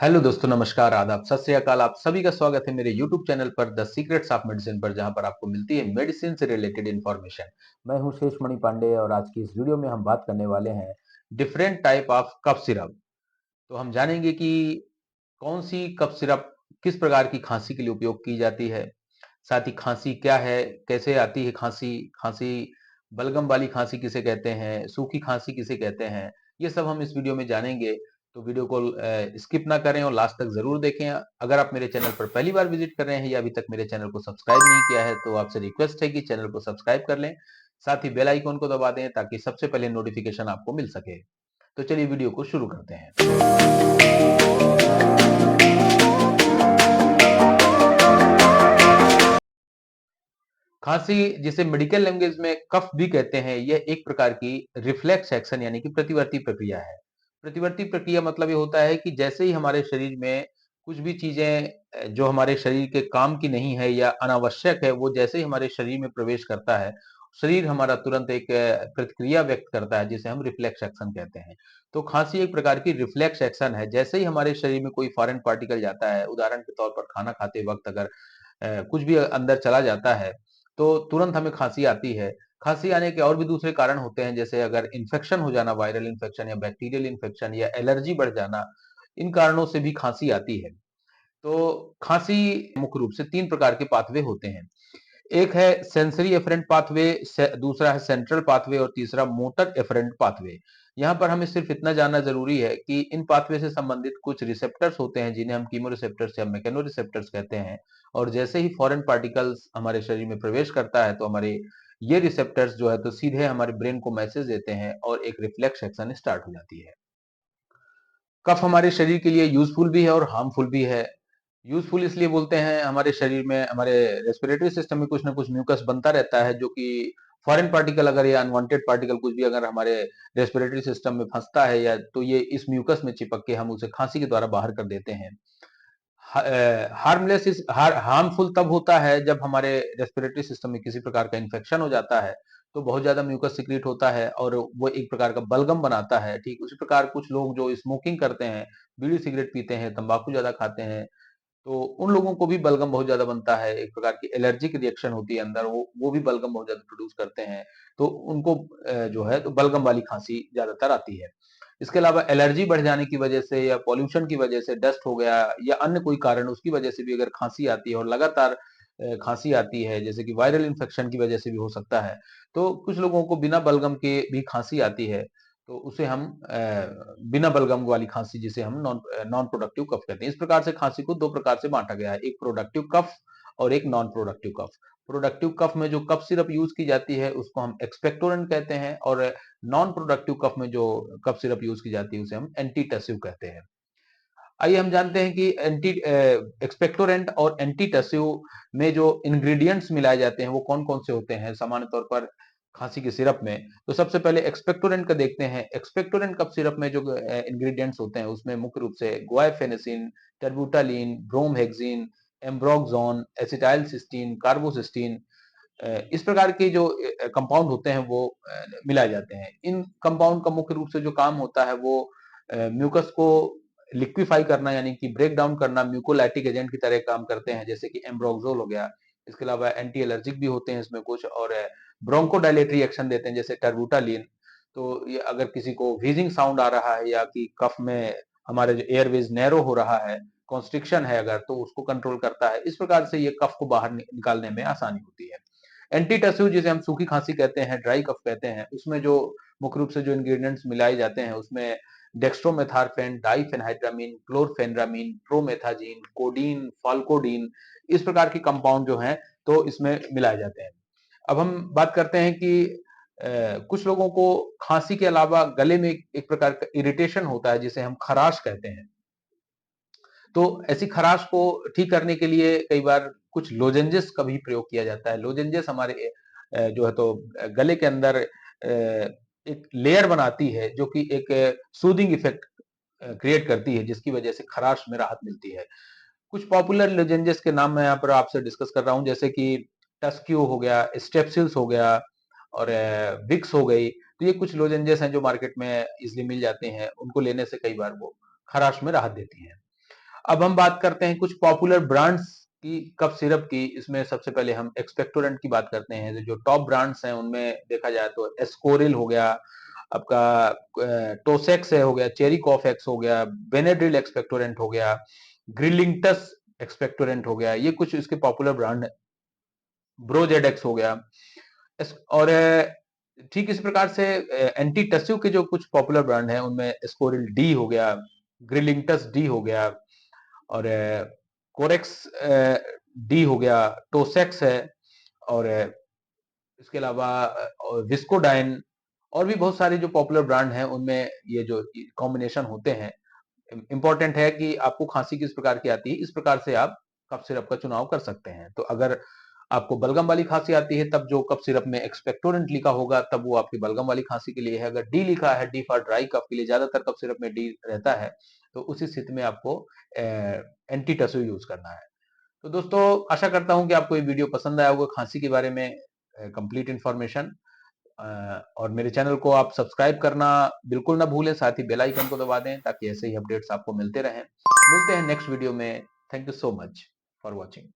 Hello दोस्तों, नमस्कार, आदाब, सत श्री अकाल। आप सभी का स्वागत है मेरे यूट्यूब चैनल पर द सीक्रेट्स ऑफ मेडिसिन पर, जहां पर आपको मिलती है मेडिसिन से रिलेटेड इन्फॉर्मेशन। मैं हूं शेषमणि पांडे और आज की इस वीडियो में हम बात करने वाले हैं different type of cough syrup. तो हम जानेंगे कि कौन सी कफ सिरप किस प्रकार की खांसी के लिए उपयोग की जाती है, साथ ही खांसी क्या है, कैसे आती है खांसी, खांसी बलगम वाली खांसी किसे कहते हैं, सूखी खांसी किसे कहते हैं, ये सब हम इस वीडियो में जानेंगे। तो वीडियो को स्किप ना करें और लास्ट तक जरूर देखें। अगर आप मेरे चैनल पर पहली बार विजिट कर रहे हैं या अभी तक मेरे चैनल को सब्सक्राइब नहीं किया है तो आपसे रिक्वेस्ट है कि चैनल को सब्सक्राइब कर लें, साथ ही बेल आइकन को दबा दें ताकि सबसे पहले नोटिफिकेशन आपको मिल सके। तो चलिए वीडियो को शुरू करते हैं। खांसी, जिसे मेडिकल लैंग्वेज में कफ भी कहते हैं, यह एक प्रकार की रिफ्लेक्स एक्शन यानी कि प्रतिवर्ती प्रक्रिया है। प्रतिवर्ती प्रक्रिया मतलब ये होता है कि जैसे ही हमारे शरीर में कुछ भी चीजें जो हमारे शरीर के काम की नहीं है या अनावश्यक है, वो जैसे ही हमारे शरीर में प्रवेश करता है, शरीर हमारा तुरंत एक प्रतिक्रिया व्यक्त करता है जिसे हम रिफ्लेक्स एक्शन कहते हैं। तो खांसी एक प्रकार की रिफ्लेक्स एक्शन है। जैसे ही हमारे शरीर में कोई फॉरेन पार्टिकल जाता है, उदाहरण के तौर पर खाना खाते वक्त अगर कुछ भी अंदर चला जाता है तो तुरंत हमें खांसी आती है। खांसी आने के और भी दूसरे कारण होते हैं, जैसे अगर इन्फेक्शन हो जाना, वायरल इन्फेक्शन या बैक्टीरियल इन्फेक्शन या एलर्जी बढ़ जाना, इन कारणों से भी खांसी आती है। तो खांसी मुख्य रूप से 3 प्रकार के पाथवे होते हैं। एक है सेंसरी एफरेंट पाथवे, दूसरा है सेंट्रल पाथवे और तीसरा मोटर एफरेंट पाथवे। यहाँ पर हमें सिर्फ इतना जानना जरूरी है कि इन पाथवे से संबंधित कुछ रिसेप्टर्स होते हैं जिन्हें हम कीमो रिसेप्टर्स या मैकेनो रिसेप्टर्स कहते हैं, और जैसे ही फॉरेन पार्टिकल्स हमारे शरीर में प्रवेश करता है तो हमारे ये रिसेप्टर्स जो है तो सीधे हमारे ब्रेन को मैसेज देते हैं और एक रिफ्लेक्स एक्शन स्टार्ट हो जाती है। कफ हमारे शरीर के लिए यूजफुल भी है और हार्मफुल भी है। यूजफुल इसलिए बोलते हैं, हमारे शरीर में, हमारे रेस्पिरेटरी सिस्टम में कुछ ना कुछ म्यूकस बनता रहता है, जो कि फॉरेन पार्टिकल अगर या अनवांटेड पार्टिकल कुछ भी अगर हमारे रेस्पिरेटरी सिस्टम में फंसता है या तो ये इस म्यूकस में चिपक के हम उसे खांसी के द्वारा बाहर कर देते हैं। हार्मलेस इस हार्मफुल तब होता है जब हमारे रेस्पिरेटरी सिस्टम में किसी प्रकार का इन्फेक्शन हो जाता है, तो बहुत ज्यादा म्यूकस सिक्रीट होता है और वो एक प्रकार का बलगम बनाता है। ठीक उसी प्रकार कुछ लोग जो स्मोकिंग करते हैं, बीड़ी सिगरेट पीते हैं, तंबाकू ज्यादा खाते हैं, तो उन लोगों को भी बलगम बहुत ज्यादा बनता है। एक प्रकार की एलर्जिक रिएक्शन होती है अंदर, वो भी बलगम बहुत ज्यादा प्रोड्यूस करते हैं। तो उनको जो है तो बलगम वाली खांसी ज्यादातर आती है। इसके अलावा एलर्जी बढ़ जाने की वजह से या पॉल्यूशन की वजह से, डस्ट हो गया या अन्य कोई कारण, उसकी वजह से भी अगर खांसी आती है और लगातार खांसी आती है, जैसे कि वायरल इन्फेक्शन की वजह से भी हो सकता है, तो कुछ लोगों को बिना बलगम के भी खांसी आती है। तो उसे हम बिना बलगम वाली खांसी, जिसे हम नॉन नॉन प्रोडक्टिव कफ कहते हैं। इस प्रकार से खांसी को 2 प्रकार से बांटा गया है, एक प्रोडक्टिव कफ और एक non productive cough. Productive cough में जो कफ सिरप यूज की जाती है उसको हम एक्सपेक्टोरेंट कहते हैं, और नॉन प्रोडक्टिव कफ में जो कफ सिरप यूज की जाती है उसे हम एंटीटसिव कहते हैं। आइए हम जानते हैं कि एंटी एक्सपेक्टोरेंट और एंटीटसिव में जो इंग्रेडिएंट्स मिलाए जाते हैं वो कौन कौन से होते हैं सामान्य तौर पर खांसी के सिरप में। तो सबसे पहले एक्सपेक्टोरेंट का देखते हैं। एक्सपेक्टोरेंट कफ सिरप में जो इंग्रेडिएंट्स होते हैं उसमें मुख्य रूप से guaifenesin, terbutaline, bromhexine, ambroxol, acetylcysteine, carbocisteine, इस प्रकार के जो कंपाउंड होते हैं वो मिलाए जाते हैं। इन कंपाउंड का मुख्य रूप से जो काम होता है वो म्यूकस को लिक्विफाई करना यानी कि ब्रेक डाउन करना, म्यूकोलाइटिक एजेंट की तरह काम करते हैं, जैसे कि एम्ब्रोक्सोल हो गया। इसके अलावा एंटी एलर्जिक भी होते हैं इसमें कुछ, और ब्रोंकोडायलेटरी एक्शन देते हैं जैसे टर्बुटालिन। तो ये अगर किसी को व्हीजिंग साउंड आ रहा है या कि कफ में हमारे जो एयरवेज नैरो हो रहा है, कॉन्स्ट्रिक्शन है अगर, तो उसको कंट्रोल करता है। इस प्रकार से ये कफ को बाहर निकालने में आसानी होती है। एंटीटसिव, जिसे हम सूखी खांसी कहते हैं, ड्राई कफ कहते हैं, उसमें जो मुख्य रूप से जो इंग्रेडिएंट्स मिलाए जाते हैं उसमें डेक्स्ट्रोमेथार्फेन, डाइफेनहाइड्रामीन, क्लोरफेनरामीन, प्रोमेथाजीन, कोडीन, फाल्कोडीन, इस प्रकार के कंपाउंड जो हैं तो इसमें मिलाए जाते हैं। अब हम बात करते हैं कि कुछ लोगों को खांसी के अलावा गले में एक प्रकार का इरिटेशन होता है जिसे हम खराश कहते हैं। तो ऐसी खराश को ठीक करने के लिए कई बार कुछ लोजेंजेस का भी प्रयोग किया जाता है। लोजेंजेस हमारे जो है तो गले के अंदर एक लेयर बनाती है जो कि एक सूदिंग इफेक्ट क्रिएट करती है, जिसकी वजह से खराश में राहत मिलती है। कुछ पॉपुलर लोजेंजेस के नाम मैं यहाँ पर आपसे डिस्कस कर रहा हूँ, जैसे कि टस्क्यू हो गया, स्टेप्सिल्स हो गया और विक्स हो गई। तो ये कुछ लोजेंजेस हैं जो मार्केट में इजिली मिल जाते हैं, उनको लेने से कई बार वो खराश में राहत देती हैं। अब हम बात करते हैं कुछ पॉपुलर ब्रांड्स की कफ सिरप की। इसमें सबसे पहले हम एक्सपेक्टोरेंट की बात करते हैं। जो टॉप ब्रांड्स हैं उनमें देखा जाए तो एस्कोरिल हो गया, आपका टोसेक्स है हो गया, चेरी कॉफेक्स हो गया, बेनेड्रिल एक्सपेक्टोरेंट हो गया, ग्रिलिंगटस एक्सपेक्टोरेंट हो गया, ये कुछ इसके पॉपुलर ब्रांड है। ब्रोजेडेक्स हो गया। और ठीक इस प्रकार से एंटी टस्यू के जो कुछ पॉपुलर ब्रांड हैं उनमें स्कोरिल डी हो गया, ग्रिलिंगटस डी हो गया, और कोरेक्स डी हो गया, टोसेक्स है, और इसके अलावा विस्कोडाइन, और भी बहुत सारे जो पॉपुलर ब्रांड हैं उनमें ये जो कॉम्बिनेशन होते हैं। इंपॉर्टेंट है कि आपको खांसी किस प्रकार की आती है, इस प्रकार से आप कफ सिरप का चुनाव कर सकते हैं। तो अगर आपको बलगम वाली खांसी आती है तब जो कफ सिरप में एक्सपेक्टोरेंट लिखा होगा तब वो आपकी बलगम वाली खांसी के लिए है। अगर डी लिखा है, डी फॉर ड्राई कफ के लिए, ज्यादातर कफ सिरप में डी रहता है, तो उसी स्थिति में आपको एंटी टसो यूज करना है। तो दोस्तों, आशा करता हूं कि आपको ये वीडियो पसंद आया होगा, खांसी के बारे में कंप्लीट इंफॉर्मेशन। और मेरे चैनल को आप सब्सक्राइब करना बिल्कुल ना भूलें, साथ ही बेल आइकन को दबा दें ताकि ऐसे ही अपडेट्स आपको मिलते रहें। मिलते हैं नेक्स्ट वीडियो में। Thank you so much for watching.